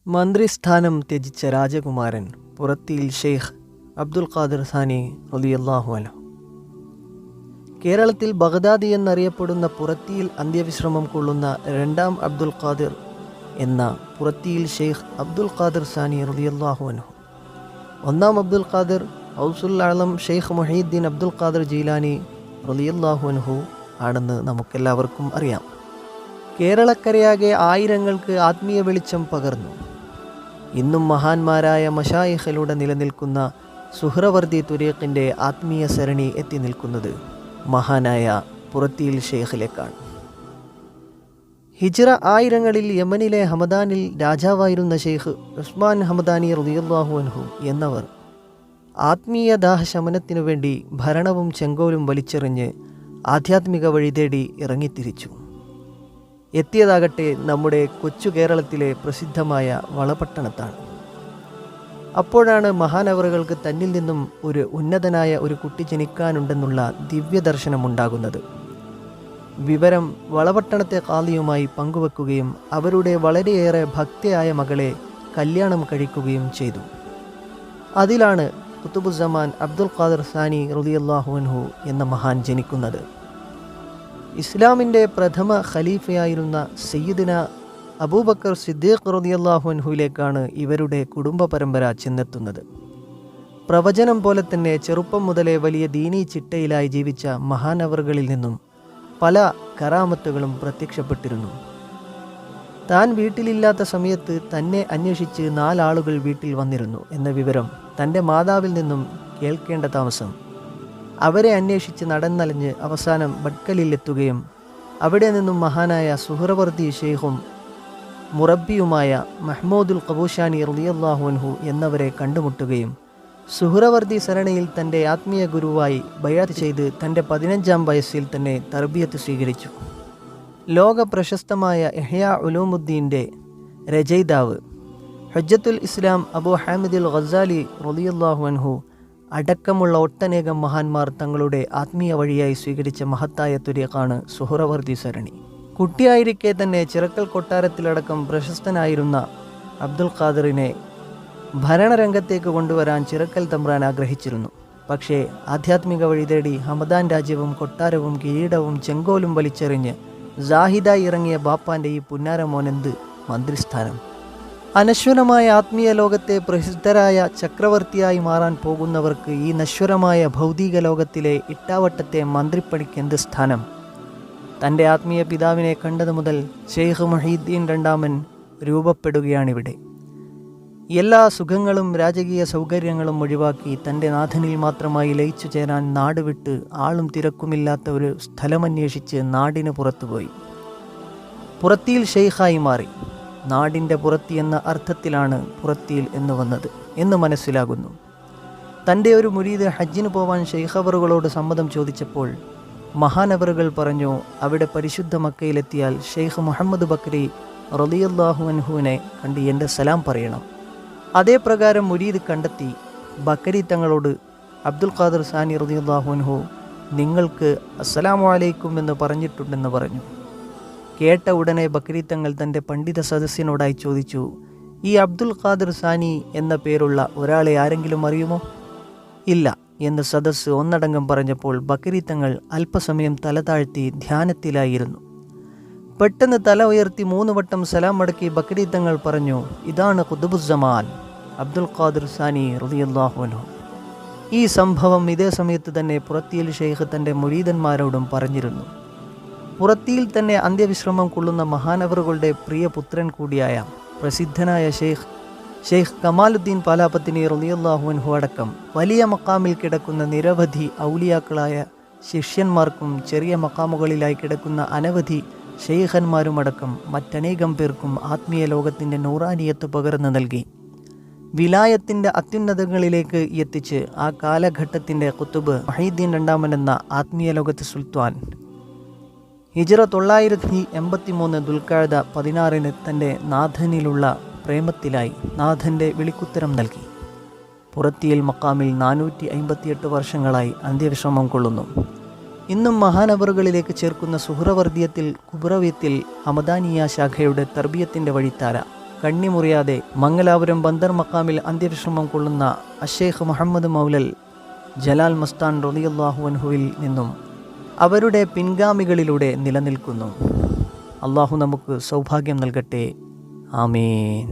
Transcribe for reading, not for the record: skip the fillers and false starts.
മന്ത്രിസ്ഥാനം ത്യജിച്ച രാജകുമാരൻ പുറത്തിയിൽ ഷെയ്ഖ് അബ്ദുൽ ഖാദിർ സാനി റളിയല്ലാഹു അൻഹു. കേരളത്തിൽ ബഗ്ദാദി എന്നറിയപ്പെടുന്ന പുറത്തിയിൽ അന്ത്യവിശ്രമം കൊള്ളുന്ന രണ്ടാം അബ്ദുൽ ഖാദിർ എന്ന പുറത്തിയിൽ ഷെയ്ഖ് അബ്ദുൽ ഖാദിർ സാനി റളിയല്ലാഹു അൻഹു. ഒന്നാം അബ്ദുൽ ഖാദിർ ഔസുൽ ആലം ഷെയ്ഖ് മുഹീദ്ദീൻ അബ്ദുൽ ഖാദിർ ജീലാനി റളിയല്ലാഹു അൻഹു ആണെന്ന് നമുക്കെല്ലാവർക്കും അറിയാം. കേരളക്കരയാകെ ആയിരങ്ങൾക്ക് ആത്മീയ വെളിച്ചം പകർന്നു. ഇന്നും മഹാന്മാരായ മശായിഖിലൂടെ നിലനിൽക്കുന്ന സുഹ്റവർദി തുരീഖിൻ്റെ ആത്മീയ സരണി എത്തി നിൽക്കുന്നത് മഹാനായ പുറത്തിയിൽ ഷെയ്ഖിലേക്കാണ്. ഹിജ്റ ആയിരങ്ങളിൽ യമനിലെ ഹമദാനിൽ രാജാവായിരുന്ന ഷെയ്ഖ് ഉസ്മാൻ ഹമദാനി റളിയല്ലാഹു അൻഹു എന്നവർ ആത്മീയ ദാഹശമനത്തിനു വേണ്ടി ഭരണവും ചെങ്കോലും വലിച്ചെറിഞ്ഞ് ആധ്യാത്മിക വഴി തേടി ഇറങ്ങിത്തിരിച്ചു. എത്തിയതാകട്ടെ നമ്മുടെ കൊച്ചു കേരളത്തിലെ പ്രസിദ്ധമായ വളപട്ടണത്താണ്. അപ്പോഴാണ് മഹാനവറുകൾക്ക് തന്നിൽ നിന്നും ഒരു ഉന്നതനായ ഒരു കുട്ടി ജനിക്കാനുണ്ടെന്നുള്ള ദിവ്യദർശനമുണ്ടാകുന്നത്. വിവരം വളപട്ടണത്തെ ഖാദിയുമായി പങ്കുവെക്കുകയും അവരുടെ വളരെയേറെ ഭക്തിയായ മകളെ കല്യാണം കഴിക്കുകയും ചെയ്തു. അതിലാണ് ഖുതുബുസ്സമാൻ അബ്ദുൽ ഖാദിർ സാനി റളിയല്ലാഹു അൻഹു എന്ന മഹാൻ ജനിക്കുന്നത്. ഇസ്ലാമിൻ്റെ പ്രഥമ ഖലീഫയായിരുന്ന സയ്യിദുന അബൂബക്കർ സിദ്ദീഖ് റളിയല്ലാഹു അൻഹുവിലേക്കാണ് ഇവരുടെ കുടുംബ പരമ്പര ചെന്നെത്തുന്നത്. പ്രവചനം പോലെ തന്നെ ചെറുപ്പം മുതലേ വലിയ ദീനീ ചിട്ടയിലായി ജീവിച്ച മഹാനവറുകളിൽ നിന്നും പല കറാമത്തുകളും പ്രത്യക്ഷപ്പെട്ടിരുന്നു. താൻ വീട്ടിലില്ലാത്ത സമയത്ത് തന്നെ അന്വേഷിച്ച് 4 ആളുകൾ വീട്ടിൽ വന്നിരുന്നു എന്ന വിവരം തൻ്റെ മാതാവിൽ നിന്നും കേൾക്കേണ്ട താമസം അവരെ അന്വേഷിച്ച് നടന്നലഞ്ഞ് അവസാനം ബഡ്കലിലെത്തുകയും അവിടെ നിന്നും മഹാനായ സുഹ്റവർദി ഷെയ്ഖും മുറബ്ബിയുമായ മഹ്മൂദുൽ ഖബൂശാനി റളിയല്ലാഹു അൻഹു എന്നവരെ കണ്ടുമുട്ടുകയും സുഹ്റവർദി സരണിയിൽ തൻ്റെ ആത്മീയ ഗുരുവായി ബൈഅത്ത് ചെയ്ത് തൻ്റെ 15-ാം വയസ്സിൽ തന്നെ തർബിയത്ത് സ്വീകരിച്ചു. ലോക പ്രശസ്തമായ ഇഹ്യാ ഉലൂമുദ്ദീൻ്റെ രചയിതാവ് ഹുജ്ജത്തുൽ ഇസ്ലാം അബൂ ഹാമിദുൽ ഗസാലി റളിയല്ലാഹു അൻഹു അടക്കമുള്ള ഒട്ടനേകം മഹാന്മാർ തങ്ങളുടെ ആത്മീയ വഴിയായി സ്വീകരിച്ച മഹത്തായ തുരീഖാണ് സുഹ്റവർദി സരണി. കുട്ടിയായിരിക്കെ തന്നെ ചിറക്കൽ കൊട്ടാരത്തിലടക്കം പ്രശസ്തനായിരുന്ന അബ്ദുൽ ഖാദിറിനെ ഭരണരംഗത്തേക്ക് കൊണ്ടുവരാൻ ചിറക്കൽ തമ്പ്രാൻ ആഗ്രഹിച്ചിരുന്നു. പക്ഷേ ആധ്യാത്മിക വഴി തേടി ഹമദാൻ രാജ്യവും കൊട്ടാരവും കിരീടവും ചെങ്കോലും വലിച്ചെറിഞ്ഞ് സാഹിദായി ഇറങ്ങിയ ബാപ്പാൻ്റെ ഈ പുന്നാരമോനെന്ത് മന്ത്രിസ്ഥാനം. അനശ്വരമായ ആത്മീയ ലോകത്തെ പ്രസിദ്ധരായ ചക്രവർത്തിയായി മാറാൻ പോകുന്നവർക്ക് ഈ നശ്വരമായ ഭൗതിക ലോകത്തിലെ ഇട്ടാവട്ടത്തെ മന്ത്രിപ്പണിക്ക് എന്ത് സ്ഥാനം? തൻ്റെ ആത്മീയ പിതാവിനെ കണ്ടതു മുതൽ ഷെയ്ഖ് മുഹീദ്ദീൻ രണ്ടാമൻ രൂപപ്പെടുകയാണിവിടെ. എല്ലാ സുഖങ്ങളും രാജകീയ സൗകര്യങ്ങളും ഒഴിവാക്കി തൻ്റെ നാഥനിൽ മാത്രമായി ലയിച്ചു ചേരാൻ നാടുവിട്ട് ആളും തിരക്കുമില്ലാത്ത ഒരു സ്ഥലമന്വേഷിച്ച് നാടിന് പുറത്തുപോയി. പുറത്തിയിൽ ഷെയ്ഖായി മാറി. നാടിൻ്റെ പുറത്തി എന്ന അർത്ഥത്തിലാണ് പുറത്തിയിൽ എന്ന് വന്നത് എന്ന് മനസ്സിലാകുന്നു. തൻ്റെ ഒരു മുരീദ് ഹജ്ജിന് പോവാൻ ഷെയ്ഖവറുകളോട് സമ്മതം ചോദിച്ചപ്പോൾ മഹാനവറുകൾ പറഞ്ഞു, അവിടെ പരിശുദ്ധ മക്കയിലെത്തിയാൽ ഷെയ്ഖ് മുഹമ്മദ് ബക്രി റളിയല്ലാഹു അൻഹുവിനെ കണ്ട് എൻ്റെ സലാം പറയണം. അതേ പ്രകാരം മുരീദ് കണ്ടെത്തി ബക്കരി തങ്ങളോട് അബ്ദുൽ ഖാദിർ സാനി റളിയല്ലാഹു അൻഹു നിങ്ങൾക്ക് അസ്സലാമു അലൈക്കും എന്ന് പറഞ്ഞിട്ടുണ്ടെന്ന് പറഞ്ഞു. കേട്ട ഉടനെ ബക്കരി തങ്ങൾ തൻ്റെ പണ്ഡിത സദസ്സിനോടായി ചോദിച്ചു, ഈ അബ്ദുൽ ഖാദിർ സാനി എന്ന പേരുള്ള ഒരാളെ ആരെങ്കിലും അറിയുമോ? ഇല്ല എന്ന് സദസ്സ് ഒന്നടങ്കം പറഞ്ഞപ്പോൾ ബക്കരി തങ്ങൾ അല്പസമയം തല താഴ്ത്തി ധ്യാനത്തിലായിരുന്നു. പെട്ടെന്ന് തല ഉയർത്തി 3 വട്ടം സലാം മടക്കി ബക്കരി തങ്ങൾ പറഞ്ഞു, ഇതാണ് ഖുതുബുസ്സമാൻ അബ്ദുൽ ഖാദിർ സാനി റളിയല്ലാഹു അൻഹു. ഈ സംഭവം ഇതേ സമയത്ത് തന്നെ പുറത്തിയിൽ ഷെയ്ഖ് തൻ്റെ മുരീദന്മാരോടും പറഞ്ഞിരുന്നു. പുറത്തിയിൽ തന്നെ അന്ത്യവിശ്രമം കൊള്ളുന്ന മഹാനവറുകളുടെ പ്രിയ പുത്രൻ കൂടിയായ പ്രസിദ്ധനായ ഷെയ്ഖ് കമാലുദ്ദീൻ പാലാപ്പത്തിനി റളിയല്ലാഹു അൻഹു അടക്കം വലിയ മക്കാമിൽ കിടക്കുന്ന നിരവധി ഔലിയാക്കളായ ശിഷ്യന്മാർക്കും ചെറിയ മക്കാമുകളിലായി കിടക്കുന്ന അനവധി ഷെയ്ഖന്മാരുമടക്കം മറ്റനേകം പേർക്കും ആത്മീയ ലോകത്തിൻ്റെ നൂറാനിയത്ത് പകർന്നു നൽകി വിലായത്തിൻ്റെ അത്യുന്നതങ്ങളിലേക്ക് എത്തിച്ച് ആ കാലഘട്ടത്തിൻ്റെ ഖുതുബ് മുഹീദ്ദീൻ രണ്ടാമൻ എന്ന ആത്മീയ ലോകത്ത് സുൽത്താൻ ഹിജ്റ 983 ദുൽഖഅദ 16 തൻ്റെ നാഥനിലുള്ള പ്രേമത്തിലായി നാഥൻ്റെ വിളിക്കുത്തരം നൽകി. പുറത്തിയിൽ മക്കാമിൽ 458 വർഷങ്ങളായി അന്ത്യവിശ്രമം കൊള്ളുന്നു. ഇന്നും മഹാനവറുകളിലേക്ക് ചേർക്കുന്ന സുഹ്റവർദിയത്തിൽ കുബ്രവ്യത്തിൽ ഹമദാനിയ ശാഖയുടെ തർബിയത്തിൻ്റെ വഴിത്താര കണ്ണിമുറിയാതെ മംഗലാപുരം ബന്ദർ മക്കാമിൽ അന്ത്യവിശ്രമം കൊള്ളുന്ന അഷേഖ് മുഹമ്മദ് മൗലൽ ജലാൽ മസ്താൻ റളിയല്ലാഹു അൻഹുവിൽ നിന്നും അവരുടെ പിൻഗാമികളിലൂടെ നിലനിൽക്കുന്നു. അള്ളാഹു നമുക്ക് സൗഭാഗ്യം നൽകട്ടെ. ആമീൻ.